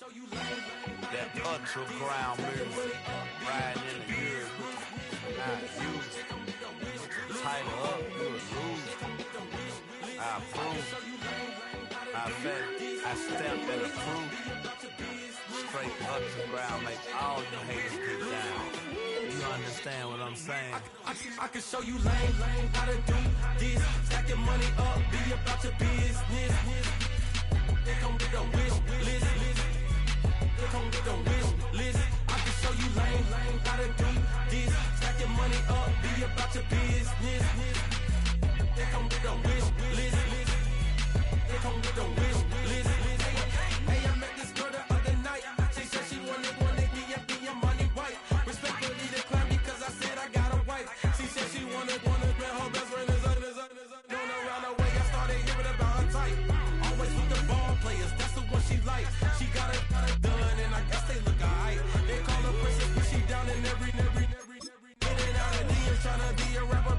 That ultra ground music, riding in the years, I use it. Title up, you would lose. I approve. I bet, I step and approve. Straight ultra ground make all you haters get down. You understand what I'm saying? I can show you lame, how to do this. Stack your money up, be about your business. They come with a wish list. They come with a wish list. I can show you lame, how to do this. Stack your money up, be about your business. They come with a wish list. They come with a wish list. Hey, I met this girl the other night. She said she wanted me and be your money white. Respectfully declined because I said I got a wife. She said she wanted man, her best friend is known around the way. I started hearing about her type. Always with the ball players, that's the one she likes. She got it done, and I guess they look alright. They call her princess, but she down in every. In and out of DMs, tryna be a rapper.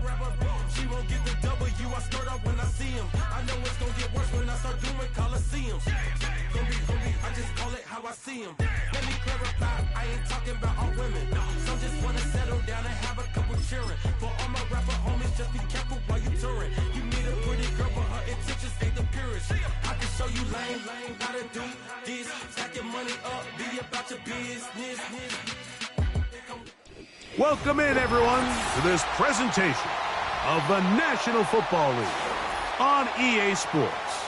She won't get the W, I skirt up when I see him. I know it's gonna get worse when I start doing Coliseums. Gonna be, I just call it how I see him. Let me clarify, I ain't talking about all women. Some just wanna settle down and have a couple cheering. For all my rapper homies, just be careful while you touring. You meet a pretty girl, but her intentions ain't the purest. I can show you lame, how to do this. Stack your money up, be about your business. Welcome in, everyone, to this presentation of the National Football League on EA Sports.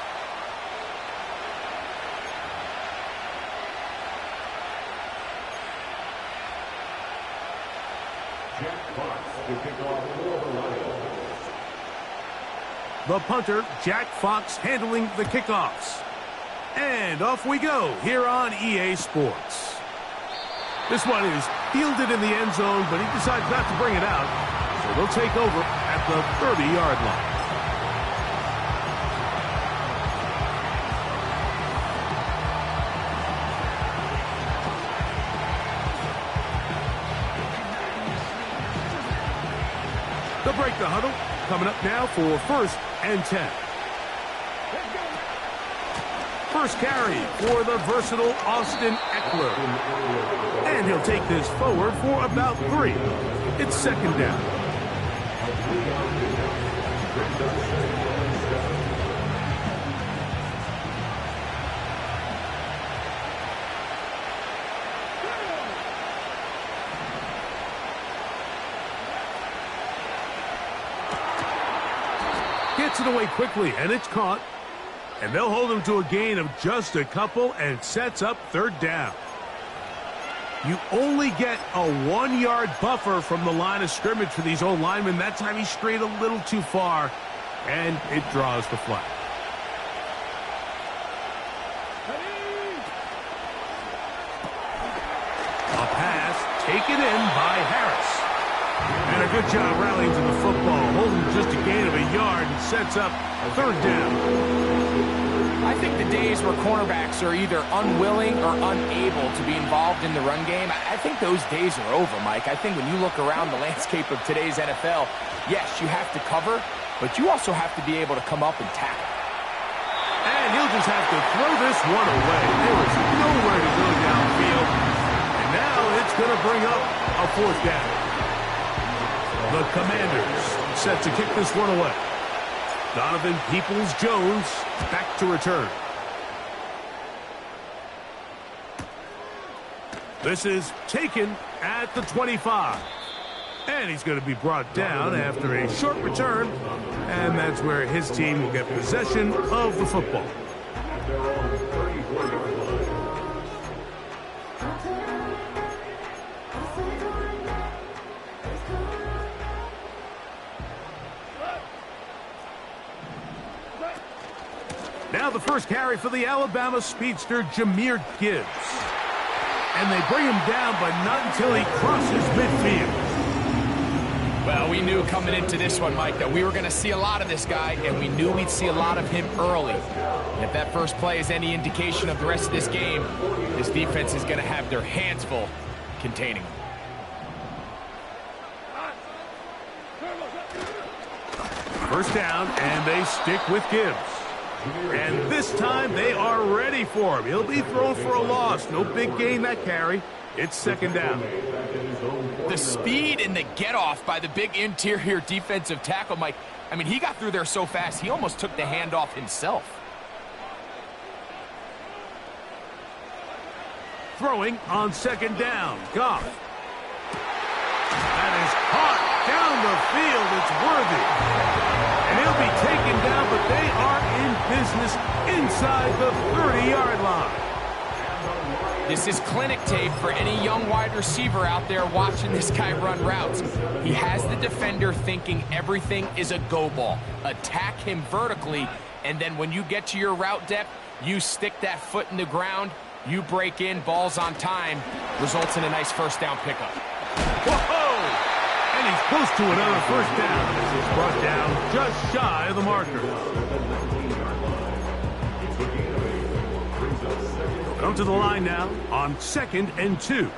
The punter, Jack Fox, handling the kickoffs. And off we go here on EA Sports. This one is fielded in the end zone, but he decides not to bring it out. So they'll take over at the 30-yard line. They'll break the huddle. Coming up now for 1st and 10. First carry for the versatile Austin Eckler. And he'll take this forward for about 3. It's 2nd down. Gets it away quickly, and it's caught. And they'll hold him to a gain of just a couple and sets up 3rd down. You only get a 1-yard buffer from the line of scrimmage for these old linemen. That time he strayed a little too far, and it draws the flag. A pass taken in by Harris. And a good job rallying to the football, holding just a gain of a yard and sets up 3rd down. I think the days where cornerbacks are either unwilling or unable to be involved in the run game, I think those days are over, Mike. I think when you look around the landscape of today's NFL, yes, you have to cover, but you also have to be able to come up and tackle. And he'll just have to throw this one away. There was nowhere to go downfield. And now it's going to bring up a 4th down. The Commanders set to kick this one away. Donovan Peoples-Jones back to return. This is taken at the 25. And he's going to be brought down after a short return. And that's where his team will get possession of the football. Now the first carry for the Alabama speedster, Jahmyr Gibbs. And they bring him down, but not until he crosses midfield. Well, we knew coming into this one, Mike, that we were going to see a lot of this guy, and we knew we'd see a lot of him early. And if that first play is any indication of the rest of this game, this defense is going to have their hands full containing him. First down, and they stick with Gibbs. And this time they are ready for him. He'll be thrown for a loss. No big gain that carry. It's second down. The speed and the get-off by the big interior defensive tackle, Mike. I mean, he got through there so fast, he almost took the handoff himself. Throwing on second down. Goff. That is caught down the field. It's worthy. And he'll be taken down, but they are in business inside the 30-yard line. This is clinic tape for any young wide receiver out there watching this guy run routes. He has the defender thinking everything is a go ball. Attack him vertically, and then when you get to your route depth, you stick that foot in the ground, you break in, balls on time, results in a nice first down pickup. Whoa! And he's close to another first down. This is brought down just shy of the marker. Come to the line now on 2nd and 2.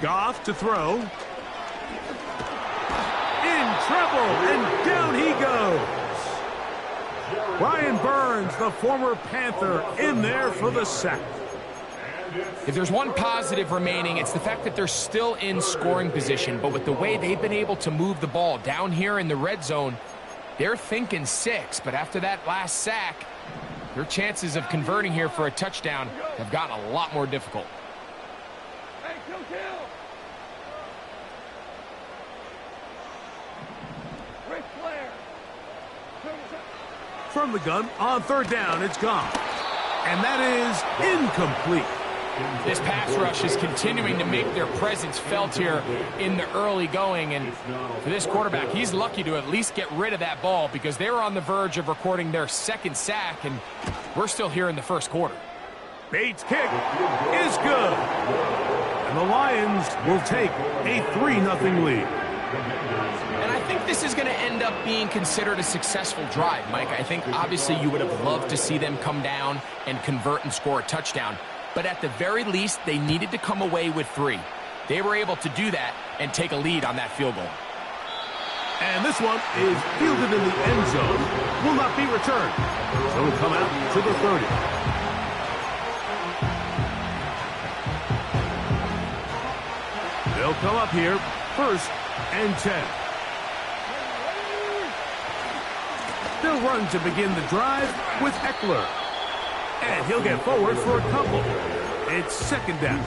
Goff to throw. In trouble, and down he goes. Brian Burns, the former Panther, in there for the sack. If there's one positive remaining, it's the fact that they're still in scoring position. But with the way they've been able to move the ball down here in the red zone, they're thinking 6. But after that last sack, their chances of converting here for a touchdown have gotten a lot more difficult. From the gun on 3rd down, it's gone. And that is incomplete. This pass rush is continuing to make their presence felt here in the early going. And for this quarterback, he's lucky to at least get rid of that ball because they were on the verge of recording their 2nd sack, and we're still here in the 1st quarter. Bates' kick is good. And the Lions will take a 3-0 lead. And I think this is going to end up being considered a successful drive, Mike. I think obviously you would have loved to see them come down and convert and score a touchdown. But at the very least, they needed to come away with 3. They were able to do that and take a lead on that field goal. And this one is fielded in the end zone. Will not be returned. So it'll come out to the 30. They'll come up here, 1st and 10. They'll run to begin the drive with Eckler. And he'll get forward for a couple. It's 2nd down.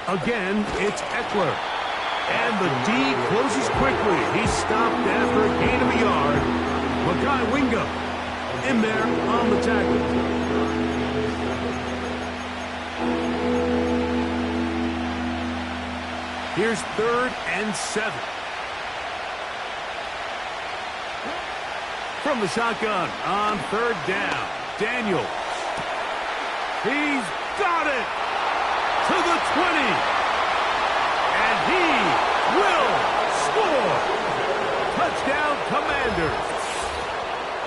Again, it's Eckler. And the D closes quickly. He's stopped after a gain of a yard. Makai Wingo in there on the tackle. Here's 3rd and 7. From the shotgun on 3rd down, Daniels. He's got it to the 20. And he will score. Touchdown, Commanders.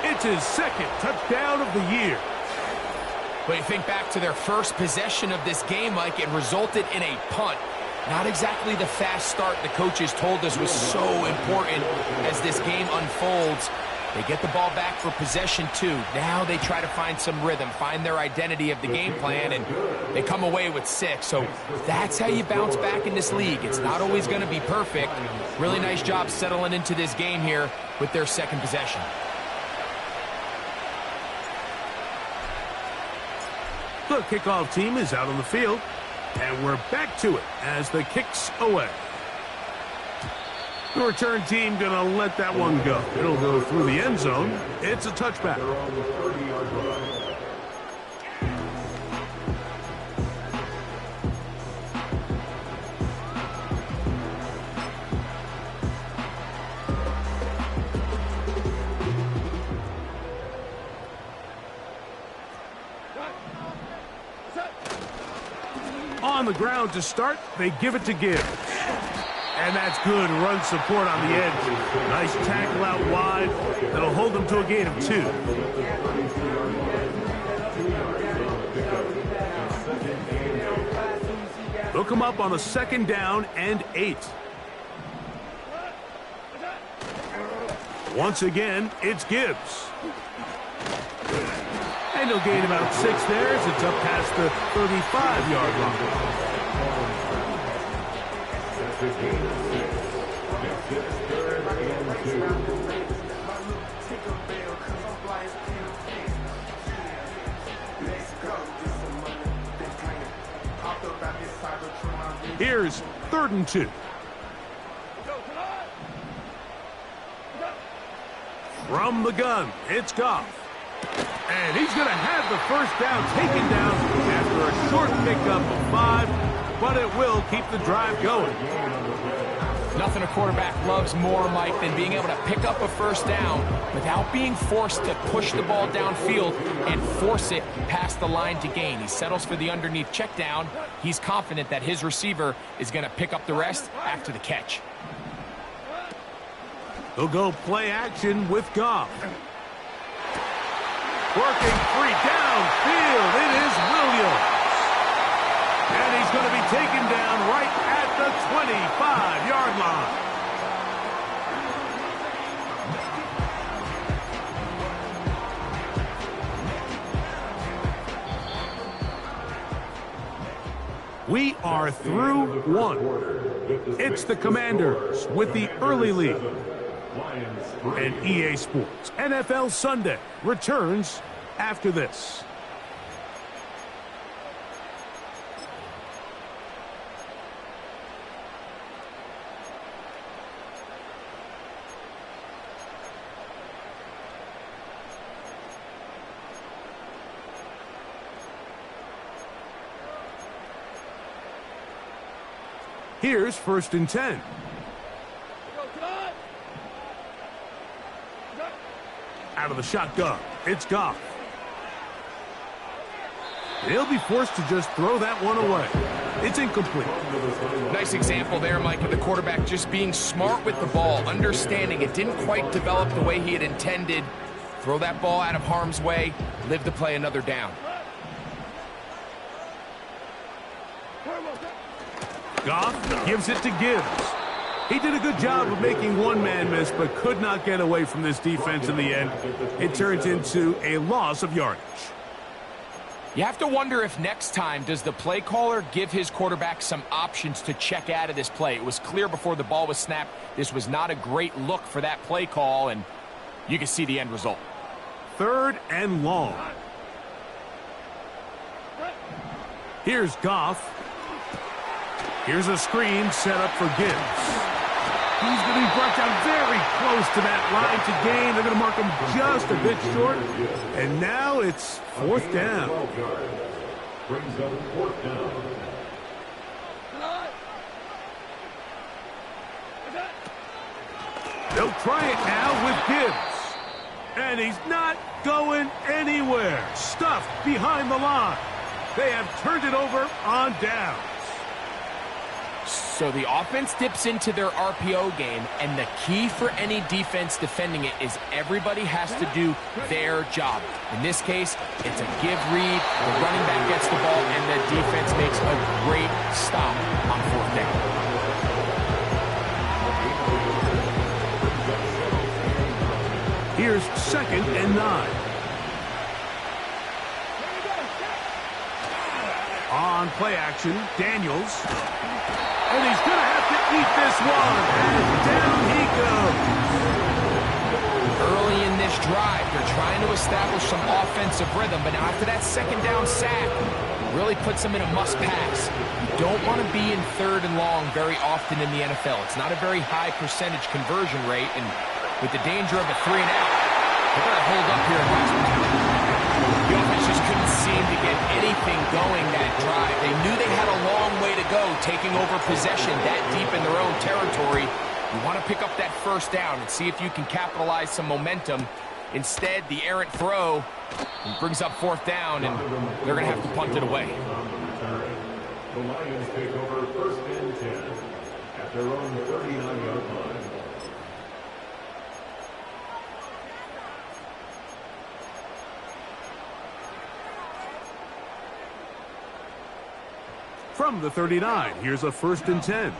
It's his 2nd touchdown of the year. But you think back to their first possession of this game, Mike, it resulted in a punt. Not exactly the fast start the coaches told us was so important as this game unfolds. They get the ball back for possession 2. Now they try to find some rhythm, find their identity of the game plan, and they come away with 6. So that's how you bounce back in this league. It's not always going to be perfect. Really nice job settling into this game here with their 2nd possession. The kickoff team is out on the field, and we're back to it as the kick's away. The return team going to let that one go. It'll go through the end zone. It's a touchback. On on the ground to start. They give it to Gibbs. And that's good run support on the edge. Nice tackle out wide. That'll hold them to a gain of 2. They'll come up on a 2nd down and 8. Once again, it's Gibbs. And he'll gain about 6 there as it's up past the 35-yard line. Here's 3rd and 2. From the gun, it's Goff. And he's going to have the first down taken down after a short pickup of 5, but it will keep the drive going. Nothing a quarterback loves more, Mike, than being able to pick up a first down without being forced to push the ball downfield and force it past the line to gain. He settles for the underneath check down. He's confident that his receiver is going to pick up the rest after the catch. He'll go play action with Goff. Working free downfield. It is Williams. And he's going to be taken down right at the 25-yard line. We are through 1. It's the Commanders with the early lead. And EA Sports NFL Sunday returns after this. Here's 1st and 10. Out of the shotgun, it's Goff. He'll be forced to just throw that one away. It's incomplete. Nice example there, Mike, of the quarterback just being smart with the ball, understanding it didn't quite develop the way he had intended. Throw that ball out of harm's way, live to play another down. Goff gives it to Gibbs. He did a good job of making one man miss, but could not get away from this defense in the end. It turns into a loss of yardage. You have to wonder if next time, does the play caller give his quarterback some options to check out of this play? It was clear before the ball was snapped, this was not a great look for that play call, and you can see the end result. 3rd and long. Here's Goff. Here's a screen set up for Gibbs. He's going to be brought down very close to that line to gain. They're going to mark him just a bit short. And now it's 4th down. They'll try it now with Gibbs. And he's not going anywhere. Stuffed behind the line. They have turned it over on downs. So the offense dips into their RPO game, and the key for any defense defending it is everybody has to do their job. In this case, it's a give read, the running back gets the ball, and the defense makes a great stop on 4th down. Here's 2nd and 9. On play action, Daniels. And he's going to have to eat this one. And down he goes. Early in this drive, they're trying to establish some offensive rhythm, but now after that 2nd down sack, really puts them in a must-pass. You don't want to be in 3rd and long very often in the NFL. It's not a very high percentage conversion rate, and with the danger of a 3-and-out, they're going to hold up here in Washington. The offense just couldn't seem to get anything going that drive. They knew they had a long way to go taking over possession that deep in their own territory. You want to pick up that first down and see if you can capitalize some momentum. Instead, the errant throw brings up 4th down, and they're going to have to punt it away. The Lions take over first and 10 at their own 39-yard line. From the 39, here's a first and 10.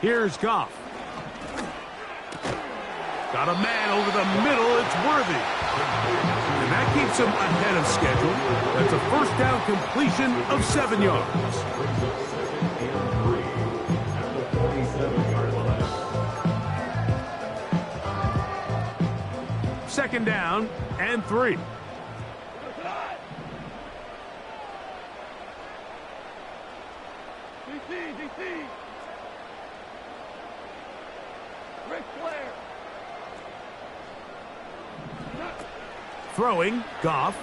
Here's Goff. Got a man over the middle. It's Worthy. And that keeps him ahead of schedule. That's a first down completion of 7 yards. Second down and 3. Throwing, Goff.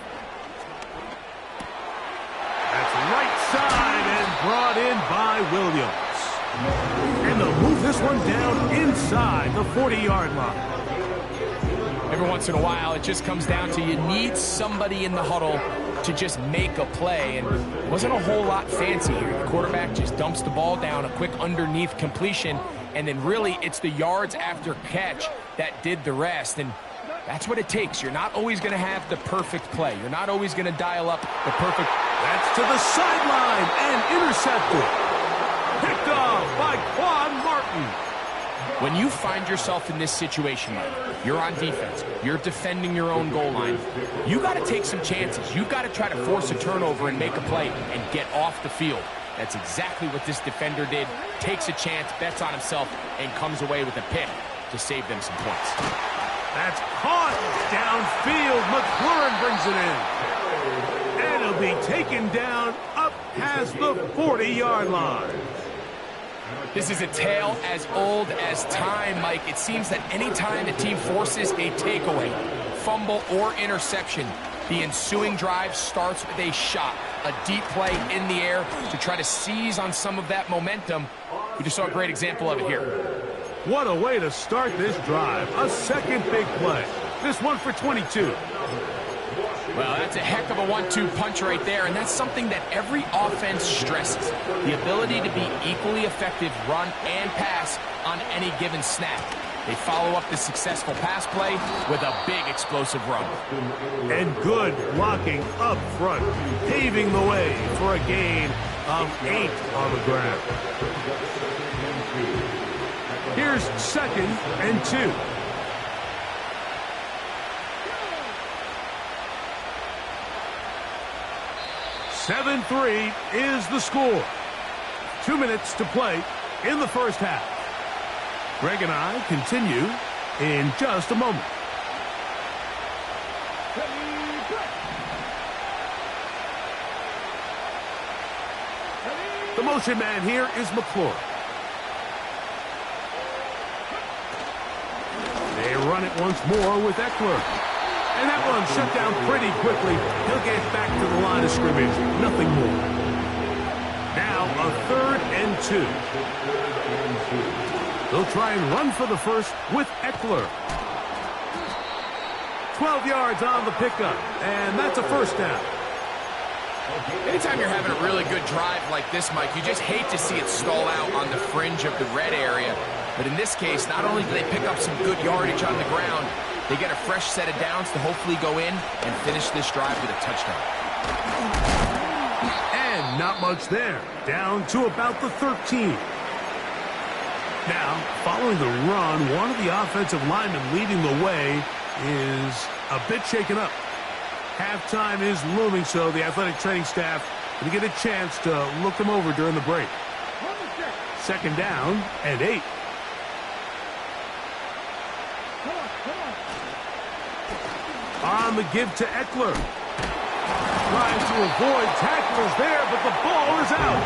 That's right side and brought in by Williams. And they'll move this one down inside the 40-yard line. Every once in a while, it just comes down to you need somebody in the huddle to just make a play. And it wasn't a whole lot fancy here. The quarterback just dumps the ball down, a quick underneath completion, and then really it's the yards after catch that did the rest. And that's what it takes. You're not always going to have the perfect play. You're not always going to dial up the perfect. That's to the sideline and intercepted. Picked off by Quan Martin. When you find yourself in this situation, Mike, you're on defense, you're defending your own goal line, you got to take some chances. You've got to try to force a turnover and make a play and get off the field. That's exactly what this defender did. Takes a chance, bets on himself, and comes away with a pick to save them some points. That's caught downfield. McLaurin brings it in. And it'll be taken down up past the 40-yard line. This is a tale as old as time, Mike. It seems that any time the team forces a takeaway, fumble, or interception, the ensuing drive starts with a shot, a deep play in the air to try to seize on some of that momentum. We just saw a great example of it here. What a way to start this drive. A second big play. This one for 22. Well, that's a heck of a 1-2 punch right there, and that's something that every offense stresses. The ability to be equally effective run and pass on any given snap. They follow up the successful pass play with a big explosive run. And good blocking up front, paving the way for a gain of 8 on the ground. Here's second and 2. Seven 3 is the score. 2 minutes to play in the first half. Greg and I continue in just a moment. The motion man here is McLaurin. They run it once more with Eckler. And that one shut down pretty quickly. He'll get back to the line of scrimmage. Nothing more. Now a 3rd and 2. They'll try and run for the first with Eckler. 12 yards on the pickup. And that's a first down. Anytime you're having a really good drive like this, Mike, you just hate to see it stall out on the fringe of the red area. But in this case, not only do they pick up some good yardage on the ground, they get a fresh set of downs to hopefully go in and finish this drive with a touchdown. And not much there. Down to about the 13. Now, following the run, one of the offensive linemen leading the way is a bit shaken up. Halftime is looming, so the athletic training staff will get a chance to look them over during the break. Second down and 8. On the give to Eckler. Trying to avoid tacklers there, but the ball is out.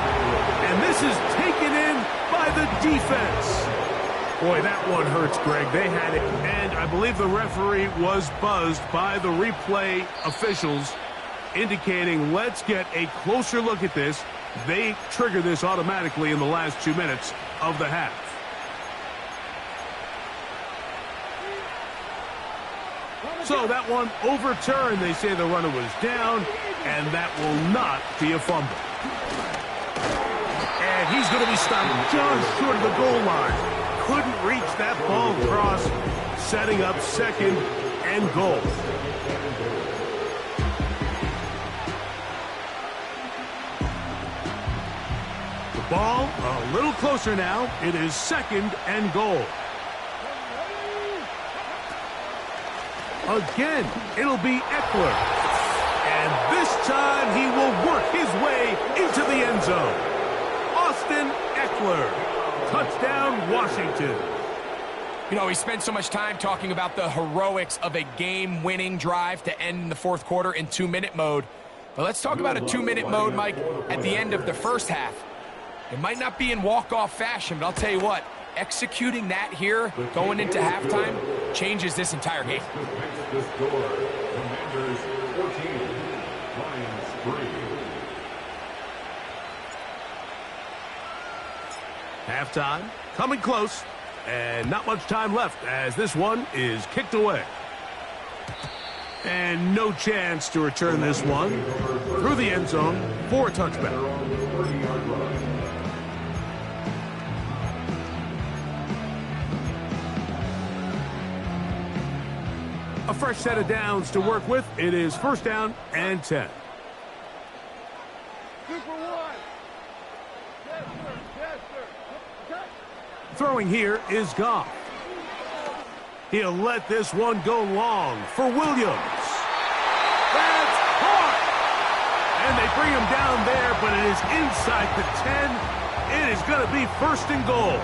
And this is taken in by the defense. Boy, that one hurts, Greg. They had it, and I believe the referee was buzzed by the replay officials, indicating let's get a closer look at this. They trigger this automatically in the last 2 minutes of the half. So that one overturned. They say the runner was down, and that will not be a fumble. And he's going to be stopped just short of the goal line. Couldn't reach that ball across, setting up second and goal. The ball a little closer now. It is second and goal. Again, it'll be Eckler. And this time he will work his way into the end zone. Austin Eckler. Touchdown, Washington. You know, we spent so much time talking about the heroics of a game-winning drive to end in the fourth quarter in 2-minute mode. But let's talk about a 2-minute mode, Mike, at the end of the first half. It might not be in walk-off fashion, but I'll tell you what, executing that here, going into halftime, changes this entire game. Halftime, coming close, and not much time left as this one is kicked away. And no chance to return this one through the end zone for a touchback. A fresh set of downs to work with. It is first down and 10. Throwing here is Goff. He'll let this one go long for Williams. That's caught! And they bring him down there, but it is inside the 10. It is going to be first and goal.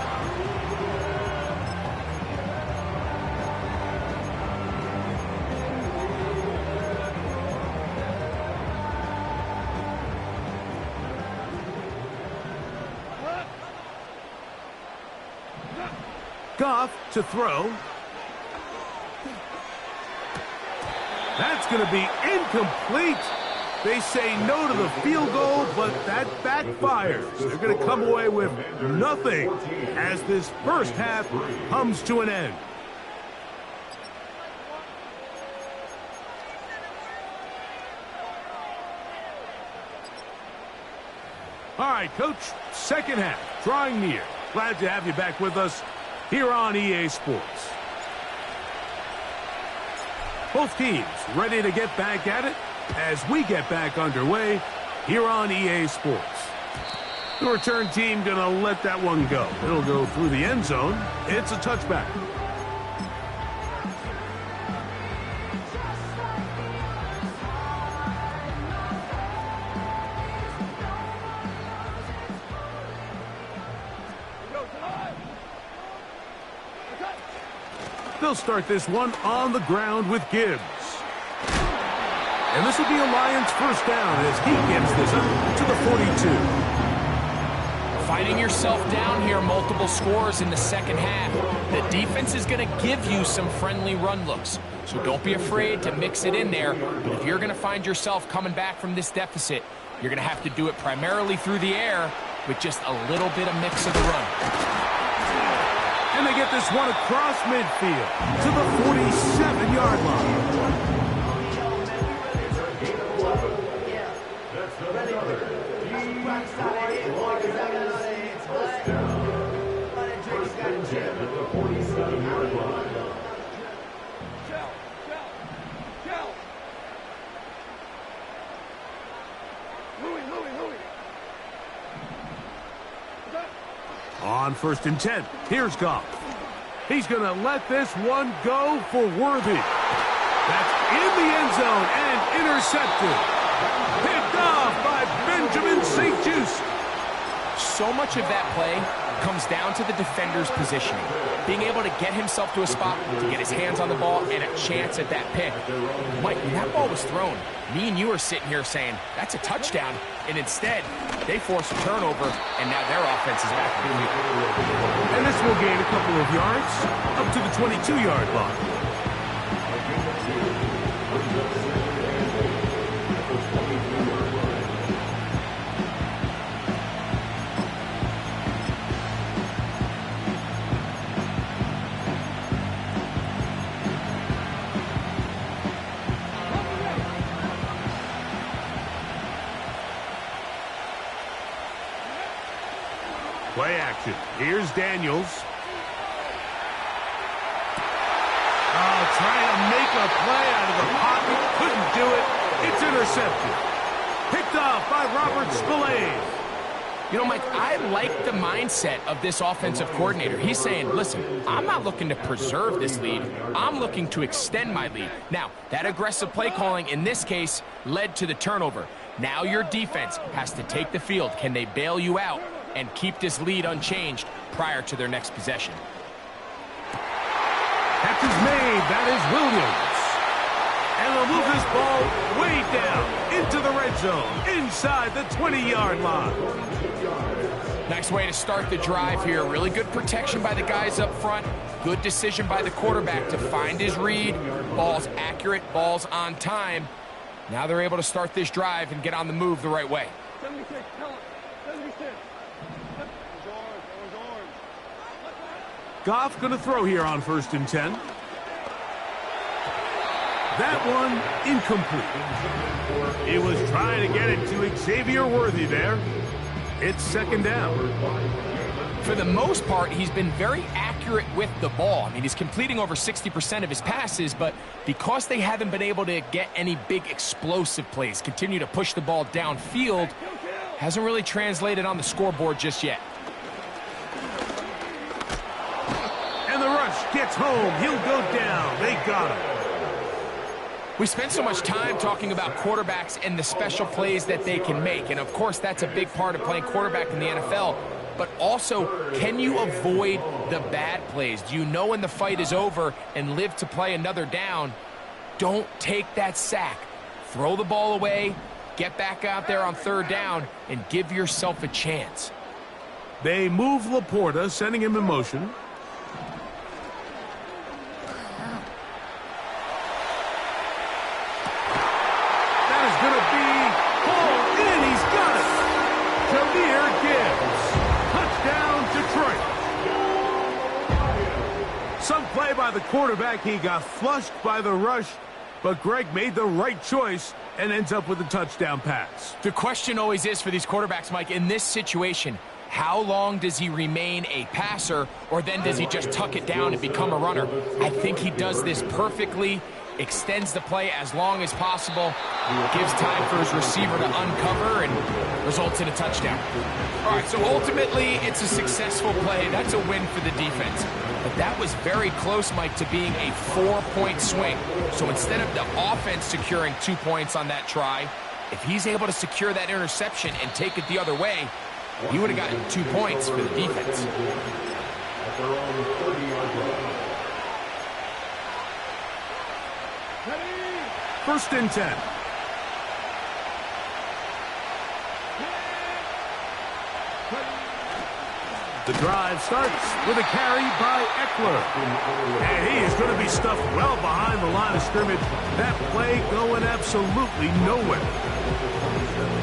Goff to throw. That's going to be incomplete. They say no to the field goal, but that backfires. They're going to come away with nothing as this first half comes to an end. All right, Coach, second half, drawing near. Glad to have you back with us here on EA Sports. Both teams ready to get back at it as we get back underway here on EA Sports. The return team going to let that one go. It'll go through the end zone. It's a touchback. They'll start this one on the ground with Gibbs. And this will be a Lions first down as he gets this up to the 42. Finding yourself down here, multiple scores in the second half. The defense is going to give you some friendly run looks. So don't be afraid to mix it in there. But if you're going to find yourself coming back from this deficit, you're going to have to do it primarily through the air with just a little bit of mix of the run. And they get this one across midfield to the 47-yard line. On first and 10, here's Goff. He's going to let this one go for Worthy. That's in the end zone and intercepted. Picked off by Benjamin St-Juste. So much of that play comes down to the defender's positioning. Being able to get himself to a spot to get his hands on the ball and a chance at that pick. Mike, when that ball was thrown, me and you are sitting here saying, that's a touchdown. And instead, they force a turnover, and now their offense is back to the lead. And this will gain a couple of yards up to the 22-yard line. Play action. Here's Daniels. Oh, trying to make a play out of the pocket. Couldn't do it. It's intercepted. Picked off by Robert Spillane. You know, Mike, I like the mindset of this offensive coordinator. He's saying, listen, I'm not looking to preserve this lead. I'm looking to extend my lead. Now, that aggressive play calling in this case led to the turnover. Now your defense has to take the field. Can they bail you out and keep this lead unchanged prior to their next possession? Catch is made. That is Williams. And they'll move this ball way down into the red zone, inside the 20-yard line. Nice way to start the drive here. Really good protection by the guys up front. Good decision by the quarterback to find his read. Ball's accurate, ball's on time. Now they're able to start this drive and get on the move the right way. 76, tell him. 76. Goff going to throw here on 1st and 10. That one incomplete. He was trying to get it to Xavier Worthy there. It's 2nd down. For the most part, he's been very accurate with the ball. I mean, he's completing over 60% of his passes, but because they haven't been able to get any big explosive plays, continue to push the ball downfield, hasn't really translated on the scoreboard just yet. And the rush gets home. He'll go down. They got him. We spend so much time talking about quarterbacks and the special plays that they can make, and of course that's a big part of playing quarterback in the NFL. But also, can you avoid the bad plays? Do you know when the fight is over and live to play another down? Don't take that sack. Throw the ball away, get back out there on 3rd down, and give yourself a chance. They move Laporta, sending him in motion. That is going to be hauled in. He's got it. Jahmyr Gibbs. Touchdown, Detroit. Some play by the quarterback. He got flushed by the rush, but Greg made the right choice and ends up with a touchdown pass. The question always is for these quarterbacks, Mike, in this situation, how long does he remain a passer, or then does he just tuck it down and become a runner? I think he does this perfectly, extends the play as long as possible, gives time for his receiver to uncover, and results in a touchdown. All right, so ultimately, it's a successful play. That's a win for the defense. But that was very close, Mike, to being a 4-point swing. So instead of the offense securing 2 points on that try, if he's able to secure that interception and take it the other way, he would have gotten 2 points for the defense. First and 10. The drive starts with a carry by Eckler. And he is going to be stuffed well behind the line of scrimmage. That play going absolutely nowhere.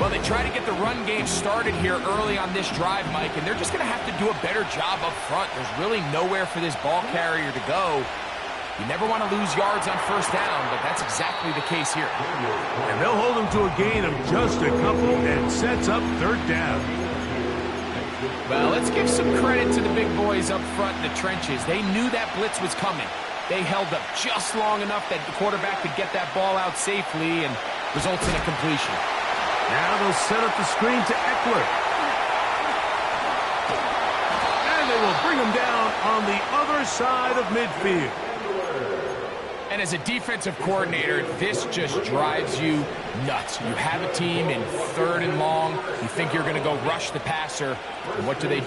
Well, they try to get the run game started here early on this drive, Mike, and they're just going to have to do a better job up front. There's really nowhere for this ball carrier to go. You never want to lose yards on 1st down, but that's exactly the case here. And they'll hold him to a gain of just a couple and sets up 3rd down. Well, let's give some credit to the big boys up front in the trenches. They knew that blitz was coming. They held up just long enough that the quarterback could get that ball out safely and results in a completion. Now they'll set up the screen to Eckler. And they will bring him down on the other side of midfield. And as a defensive coordinator, this just drives you nuts. You have a team in 3rd and long. You think you're going to go rush the passer. And what do? They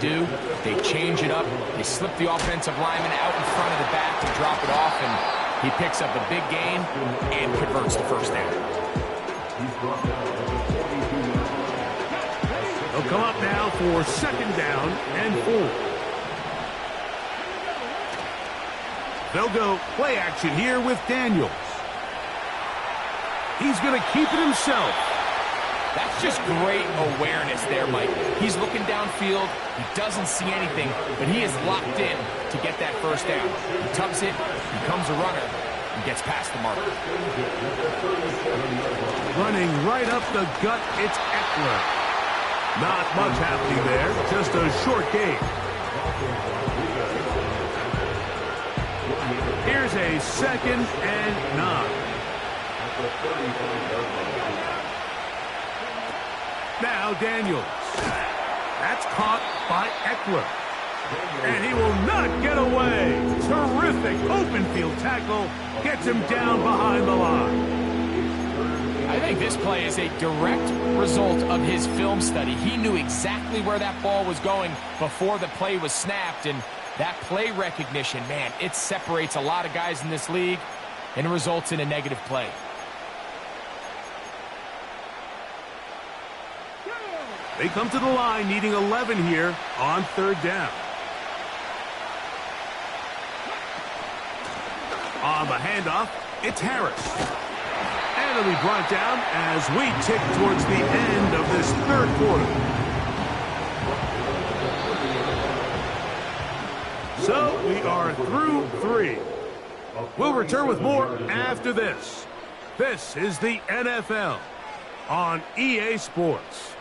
change it up. They slip the offensive lineman out in front of the back to drop it off, and he picks up a big gain and converts the 1st down. They'll come up now for 2nd down and 4. They'll go play action here with Daniels. He's going to keep it himself. That's just great awareness there, Mike. He's looking downfield. He doesn't see anything, but he is locked in to get that 1st down. He tucks it, becomes a runner, and gets past the marker. Running right up the gut, it's Eckler. Not much happening there, just a short game. Here's a 2nd and 9. Now Daniels. That's caught by Eckler. And he will not get away. Terrific open field tackle. Gets him down behind the line. I think this play is a direct result of his film study. He knew exactly where that ball was going before the play was snapped, and that play recognition, man, it separates a lot of guys in this league and results in a negative play. They come to the line needing 11 here on 3rd down. On the handoff, it's Harris. And it'll be brought down as we tick towards the end of this 3rd quarter. So we are through 3. We'll return with more after this. This is the NFL on EA Sports.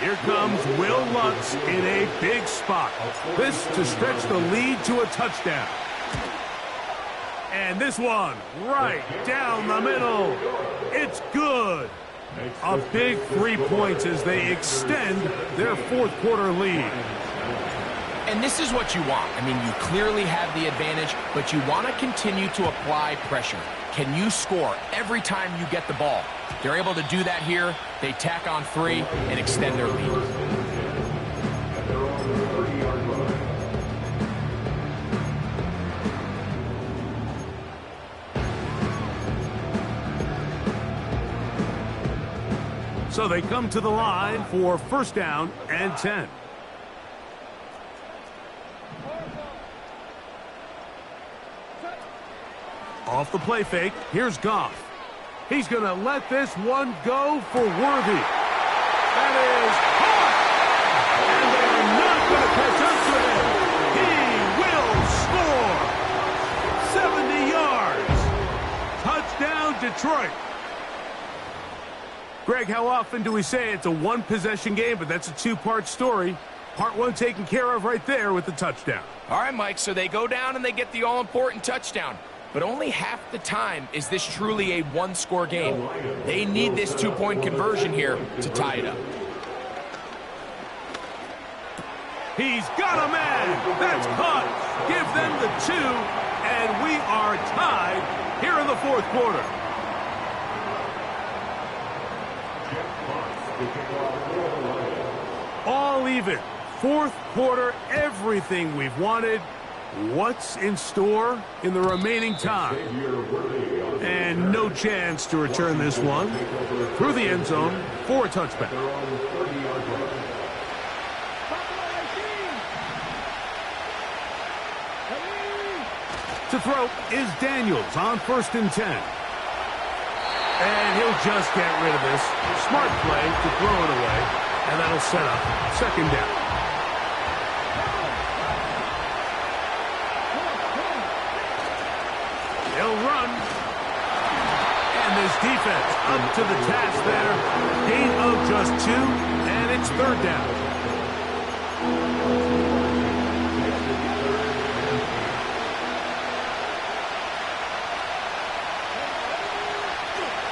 Here comes Will Lutz in a big spot. This to stretch the lead to a touchdown. And this one right down the middle. It's good. A big 3 points as they extend their 4th quarter lead. And this is what you want. I mean, you clearly have the advantage, but you want to continue to apply pressure. Can you score every time you get the ball? They're able to do that here. They tack on 3 and extend their lead. So they come to the line for 1st down and 10. Off the play fake, here's Goff. He's going to let this one go for Worthy. That is caught! And they're not going to catch up to him. He will score! 70 yards. Touchdown, Detroit. Greg, how often do we say it's a one-possession game, but that's a 2-part story? Part 1 taken care of right there with the touchdown. All right, Mike, so they go down and they get the all-important touchdown. But only half the time is this truly a 1-score game. They need this 2-point conversion here to tie it up. He's got a man. That's caught. Give them the 2, and we are tied here in the 4th quarter. All even. 4th quarter, everything we've wanted. What's in store in the remaining time? And no chance to return this one through the end zone for a touchback. To throw is Daniels on 1st and 10. And he'll just get rid of this. Smart play to throw it away, and that'll set up 2nd down. He'll run. And this defense up to the task there. Gain of just 2, and it's 3rd down.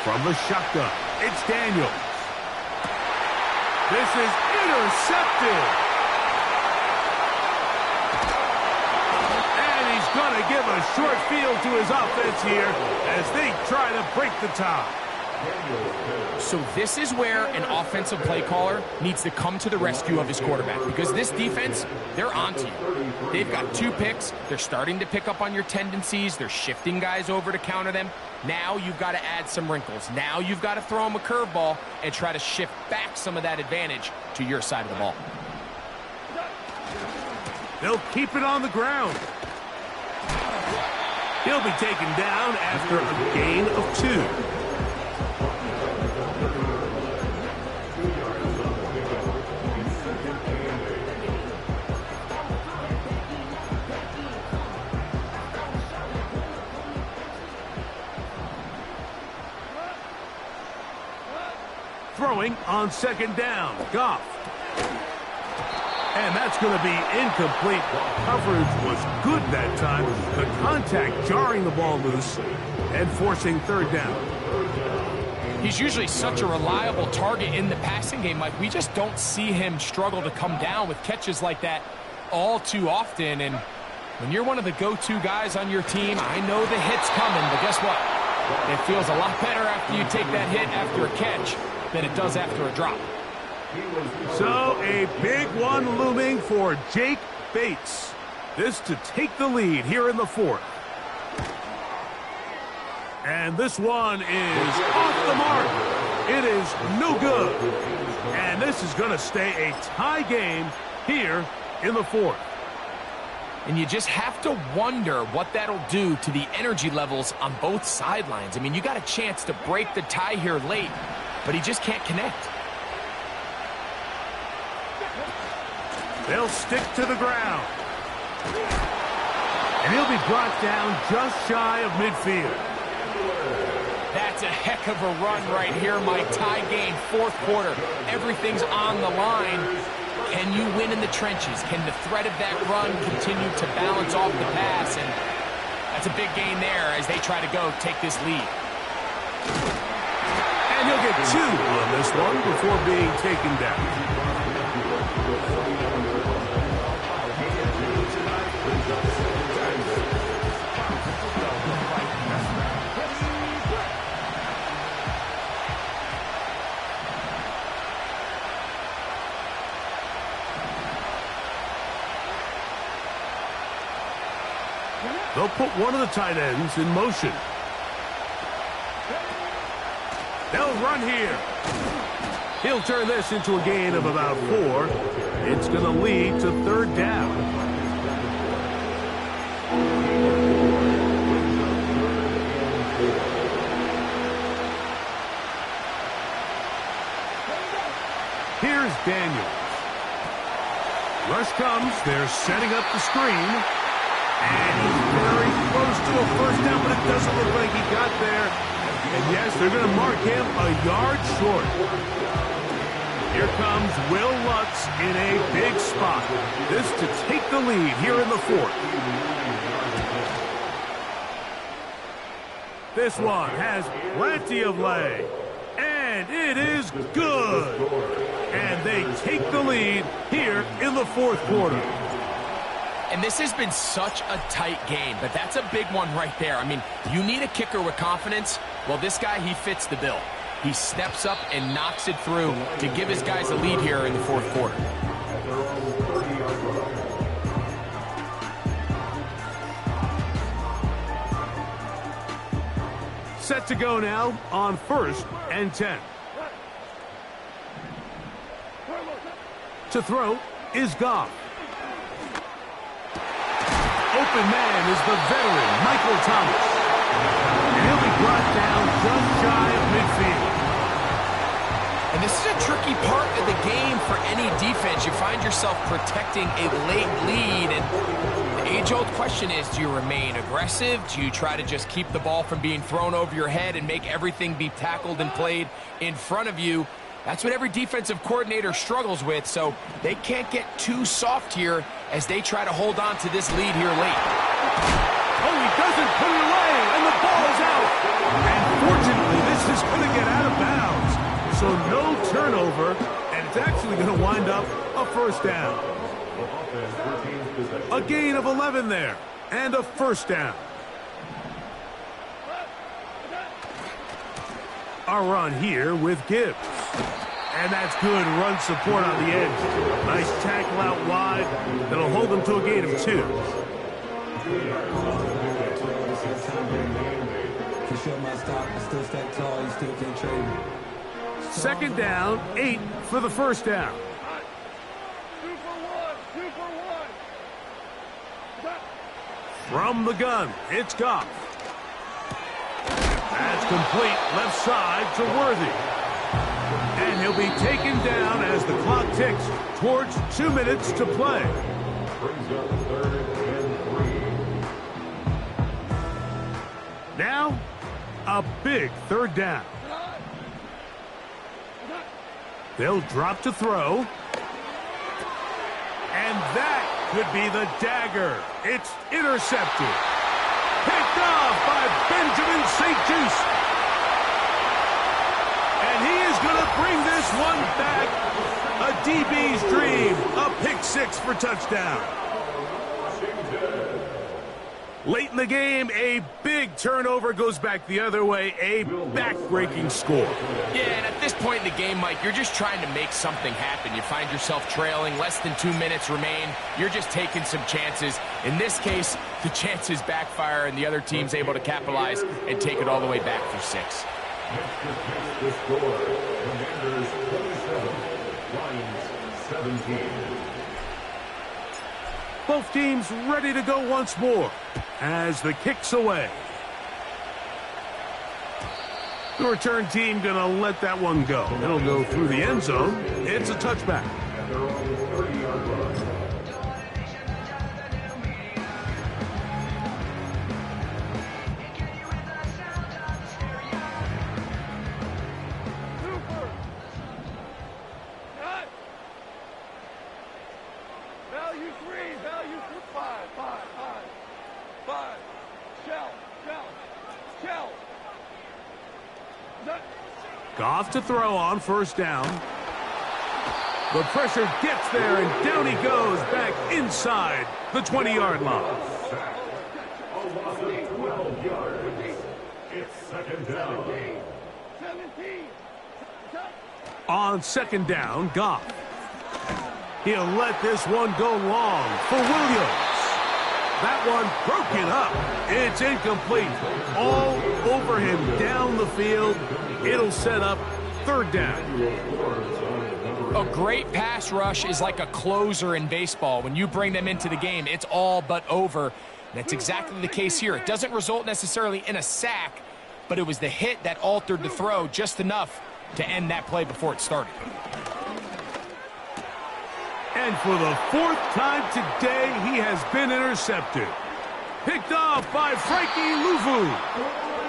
From the shotgun, it's Daniels. This is intercepted. Going to give a short field to his offense here as they try to break the tie. So this is where an offensive play caller needs to come to the rescue of his quarterback, because this defense, they're onto you. They've got 2 picks. They're starting to pick up on your tendencies. They're shifting guys over to counter them. Now you've got to add some wrinkles. Now you've got to throw them a curveball and try to shift back some of that advantage to your side of the ball. They'll keep it on the ground. He'll be taken down after a gain of 2. Throwing on second down. Goff. And that's going to be incomplete. Coverage was good that time. The contact jarring the ball loose and forcing third down. He's usually such a reliable target in the passing game. Like, we just don't see him struggle to come down with catches like that all too often. And when you're one of the go-to guys on your team, I know the hit's coming, but guess what? It feels a lot better after you take that hit after a catch than it does after a drop. So a big one looming for Jake Bates. This to take the lead here in the fourth. And this one is off the mark. It is no good. And this is going to stay a tie game here in the fourth. And you just have to wonder what that'll do to the energy levels on both sidelines. I mean, you got a chance to break the tie here late, but he just can't connect. They'll stick to the ground. And he'll be brought down just shy of midfield. That's a heck of a run right here, Mike. Tie game, fourth quarter. Everything's on the line. Can you win in the trenches? Can the threat of that run continue to balance off the pass? And that's a big gain there as they try to go take this lead. And he'll get 2 on this one before being taken down. They'll put one of the tight ends in motion. They'll run here. He'll turn this into a gain of about 4. It's going to lead to third down. Here's Daniels. Rush comes. They're setting up the screen. And he's very close to a first down, but it doesn't look like he got there. And yes, they're going to mark him a yard short. Here comes Will Lutz in a big spot. This to take the lead here in the fourth. This one has plenty of leg. And it is good. And they take the lead here in the fourth quarter. And this has been such a tight game, but that's a big one right there. I mean, you need a kicker with confidence. Well, this guy, he fits the bill. He steps up and knocks it through to give his guys a lead here in the fourth quarter. Set to go now on 1st and 10. To throw is Goff. Open man is the veteran, Michael Thomas. And he'll be brought down just shy of midfield. And this is a tricky part of the game for any defense. You find yourself protecting a late lead, and the age-old question is, do you remain aggressive? Do you try to just keep the ball from being thrown over your head and make everything be tackled and played in front of you? That's what every defensive coordinator struggles with, so they can't get too soft here as they try to hold on to this lead here late. Oh, he doesn't put it away, and the ball is out. And fortunately, this is going to get out of bounds. So no turnover, and it's actually going to wind up a first down. A gain of 11 there, and a first down. A run here with Gibbs. And that's good run support on the edge. Nice tackle out wide. That'll hold them to a gain of 2. Second down, 8 for the first down. 2 for 1. 2 for 1. From the gun, it's Goff. That's complete left side to Worthy. And he'll be taken down as the clock ticks towards 2 minutes to play. Now, a big third down. They'll drop to throw. And that could be the dagger. It's intercepted. Picked off by Benjamin St. Just. And he is going to bring this one back. A DB's dream. A pick six for touchdown. Late in the game, a big turnover goes back the other way. A back-breaking score. Yeah, and at this point in the game, Mike, you're just trying to make something happen. You find yourself trailing, less than 2 minutes remain. You're just taking some chances. In this case, the chances backfire, and the other team's able to capitalize and take it all the way back for 6. The score, Commanders 27, Lions 17. Both teams ready to go once more as the kick's away. The return team going to let that one go. It'll go through the end zone. It's a touchback. At their own 30-yard line. Super. Cut. Value 3. Value 5. 5. Shell. Goff to throw on first down. The pressure gets there, and down he goes back inside the 20-yard line. A loss of 12 yards. It's second down. 17. On second down, Goff. He'll let this one go long for Williams. That one broken up. It's incomplete. All over him down the field. It'll set up third down. A great pass rush is like a closer in baseball. When you bring them into the game, it's all but over. And that's exactly the case here. It doesn't result necessarily in a sack, but it was the hit that altered the throw just enough to end that play before it started. And for the 4th time today, he has been intercepted. Picked off by Frankie Luvu.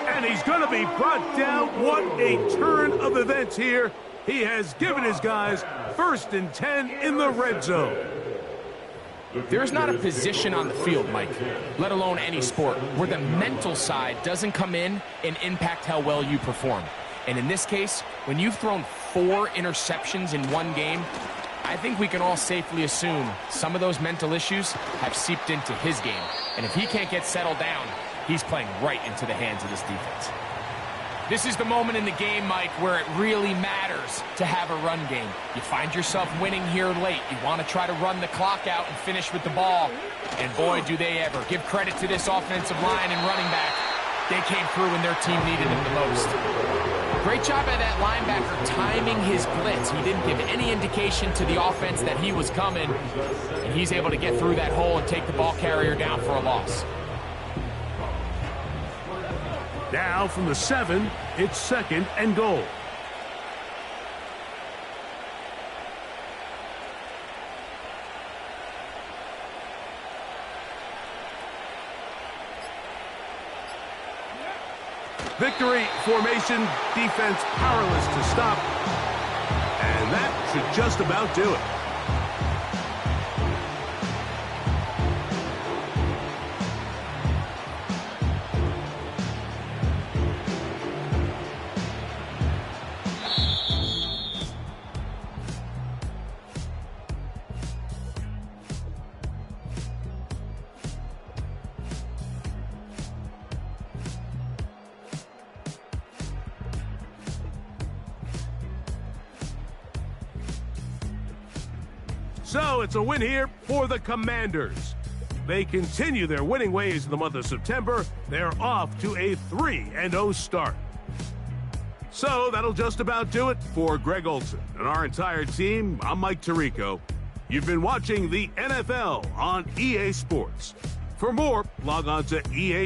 And he's going to be brought down. What a turn of events here. He has given his guys 1st and 10 in the red zone. There's not a position on the field, Mike, let alone any sport, where the mental side doesn't come in and impact how well you perform. And in this case, when you've thrown 4 interceptions in one game, I think we can all safely assume some of those mental issues have seeped into his game. And if he can't get settled down, he's playing right into the hands of this defense. This is the moment in the game, Mike, where it really matters to have a run game. You find yourself winning here late. You want to try to run the clock out and finish with the ball. And boy, do they ever. Give credit to this offensive line and running back. They came through when their team needed them the most. Great job by that linebacker timing his blitz. He didn't give any indication to the offense that he was coming. And he's able to get through that hole and take the ball carrier down for a loss. Now from the 7, it's 2nd and goal. Victory formation, defense powerless to stop. And that should just about do it. So it's a win here for the Commanders. They continue their winning ways in the month of September. They're off to a 3-0 start. So that'll just about do it for Greg Olson and our entire team. I'm Mike Tirico. You've been watching the NFL on EA Sports. For more, log on to EA